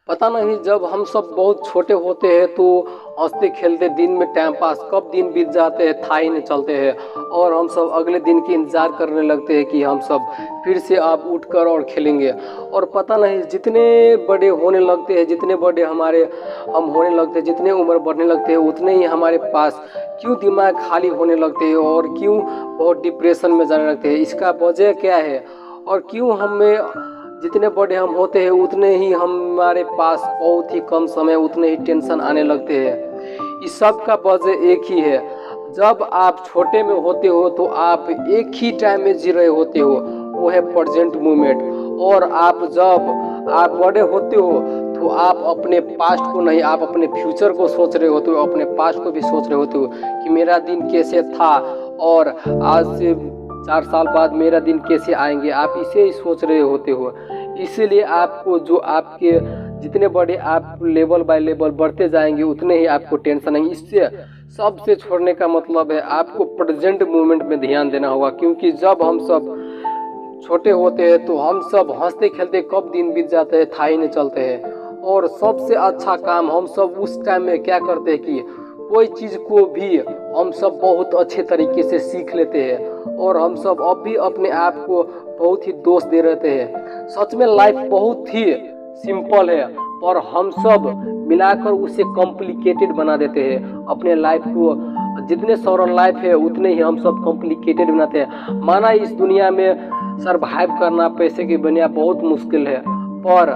पता नहीं जब हम सब बहुत छोटे होते हैं तो हंसते खेलते दिन में टाइम पास कब दिन बीत जाते हैं था ही नहीं चलते हैं। और हम सब अगले दिन की इंतज़ार करने लगते हैं कि हम सब फिर से आप उठकर और खेलेंगे। और पता नहीं जितने बड़े होने लगते हैं, जितने बड़े हम होने लगते हैं, जितने उम्र बढ़ने लगते हैं, उतने ही हमारे पास क्यों दिमाग खाली होने लगते हैं और क्यों बहुत डिप्रेशन में जाने लगते हैं। इसका वजह क्या है और क्यों हमें जितने बड़े हम होते हैं उतने ही हमारे पास बहुत ही कम समय उतने ही टेंशन आने लगते हैं। इस सब का वजह एक ही है। जब आप छोटे में होते हो तो आप एक ही टाइम में जी रहे होते हो, वो है प्रेजेंट मोमेंट। और जब आप बड़े होते हो तो आप अपने पास्ट को नहीं, आप अपने फ्यूचर को सोच रहे होते हो, अपने पास्ट को भी सोच रहे होते हो कि मेरा दिन कैसे था और आज से 4 साल बाद मेरा दिन कैसे आएंगे। आप इसे ही सोच रहे होते हो। इसीलिए आपको जो आपके जितने बड़े आप लेवल बाय लेवल बढ़ते जाएंगे उतने ही आपको टेंशन है। इससे सबसे छोड़ने का मतलब है आपको प्रेजेंट मोमेंट में ध्यान देना होगा। क्योंकि जब हम सब छोटे होते हैं तो हम सब हंसते खेलते कब दिन बीत जाते हैं था ही नहीं चलते हैं। और सबसे अच्छा काम हम सब उस टाइम में क्या करते हैं कि कोई चीज़ को भी हम सब बहुत अच्छे तरीके से सीख लेते हैं। और हम सब अब भी अपने आप को बहुत ही दोष दे रहते हैं। सच में लाइफ बहुत ही सिंपल है और हम सब मिलाकर उसे कॉम्प्लिकेटेड बना देते हैं। अपने लाइफ को जितने सरल लाइफ है उतने ही हम सब कॉम्प्लिकेटेड बनाते हैं। माना इस दुनिया में सरवाइव करना पैसे के बिना बहुत मुश्किल है, पर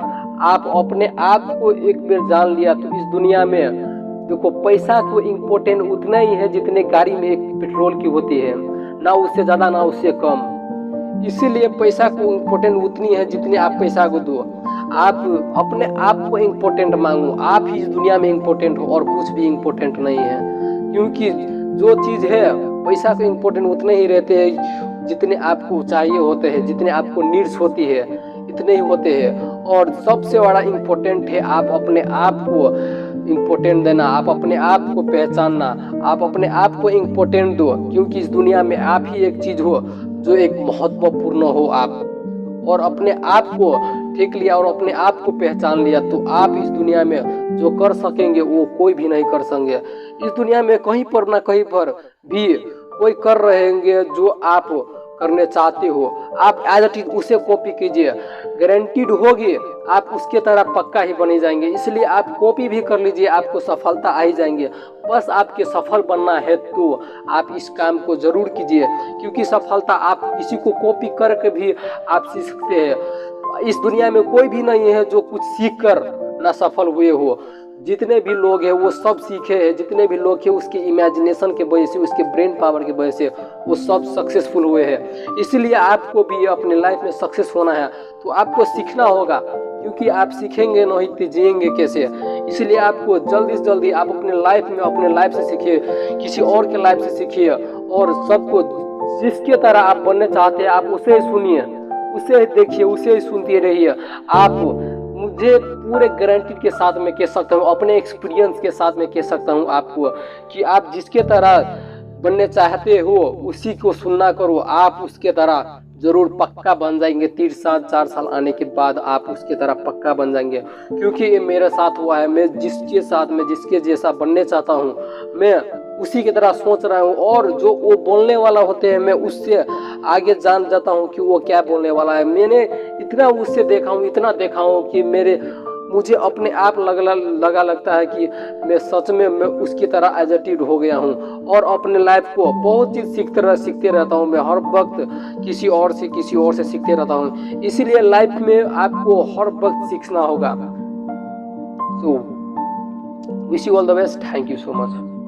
आप अपने आप को एक बार जान लिया तो इस दुनिया में देखो पैसा को इम्पोर्टेंट उतना ही है जितने गाड़ी में एक पेट्रोल की होती है, ना उससे ज़्यादा ना उससे कम। इसीलिए पैसा को इम्पोर्टेंट उतनी है जितने आप पैसा को दो। आप अपने आप को इम्पोर्टेंट मांगो, आप ही इस दुनिया में इम्पोर्टेंट हो और कुछ भी इम्पोर्टेंट नहीं है। क्योंकि जो चीज़ है पैसा को इम्पोर्टेंट उतने ही रहते हैं जितने आपको चाहिए होते हैं, जितने आपको नीड्स होती है इतने ही होते हैं। और सबसे बड़ा इम्पोर्टेंट है आप अपने आप को इम्पोर्टेंट देना, आप अपने आप को पहचानना, आप अपने आप को इम्पोर्टेंट दो। क्योंकि इस दुनिया में आप ही एक चीज़ हो जो एक महत्वपूर्ण हो। आप और अपने आप को ठीक लिया और अपने आप को पहचान लिया तो आप इस दुनिया में जो कर सकेंगे वो कोई भी नहीं कर सकेंगे। इस दुनिया में कहीं पर ना कहीं पर भी कोई कर रहेंगे जो आप करने चाहते हो। आप एज इट इज उसे कॉपी कीजिए, गारंटीड होगी आप उसके तरह पक्का ही बने जाएंगे। इसलिए आप कॉपी भी कर लीजिए, आपको सफलता आ ही जाएंगे। बस आपके सफल बनना है तो आप इस काम को जरूर कीजिए। क्योंकि सफलता आप किसी को कॉपी करके भी आप सीख सकते हैं। इस दुनिया में कोई भी नहीं है जो कुछ सीख कर ना सफल हुए हो। जितने भी लोग हैं वो सब सीखे हैं, जितने भी लोग हैं उसके इमेजिनेशन के वजह से, उसके ब्रेन पावर की वजह से वो सब सक्सेसफुल हुए हैं। इसलिए आपको भी अपने लाइफ में सक्सेस होना है तो आपको सीखना होगा। क्योंकि आप सीखेंगे नहीं तो जिएंगे कैसे। इसलिए आपको जल्दी से जल्दी आप अपने लाइफ से सीखिए, किसी और के लाइफ से सीखिए। और सबको जिसके तरह आप बनने चाहते हैं आप उसे ही सुनिए, उसे ही देखिए, उसे ही सुनते रहिए। आप मुझे पूरे गारंटी के साथ में कह सकता हूँ, अपने एक्सपीरियंस के साथ में कह सकता हूँ आपको कि आप जिसके तरह बनने चाहते हो उसी को सुनना करो। आप उसके तरह जरूर पक्का बन जाएंगे। 3 साल 4 साल आने के बाद आप उसके तरह पक्का बन जाएंगे। क्योंकि ये मेरे साथ हुआ है। मैं जिसके जैसा बनने चाहता हूँ मैं उसी की तरह सोच रहा हूँ। और जो वो बोलने वाला होते हैं मैं उससे आगे जान जाता हूँ कि वो क्या बोलने वाला है। मैंने इतना उससे इतना देखा हूँ कि मुझे अपने आप लगता है कि मैं सच में मैं उसकी तरह एडिक्टेड हो गया हूँ। और अपने लाइफ को बहुत चीज़ सीखते रहता हूँ। मैं हर वक्त किसी और से सीखते रहता हूँ। इसीलिए लाइफ में आपको हर वक्त सीखना होगा। So wish you all the best. Thank you so much.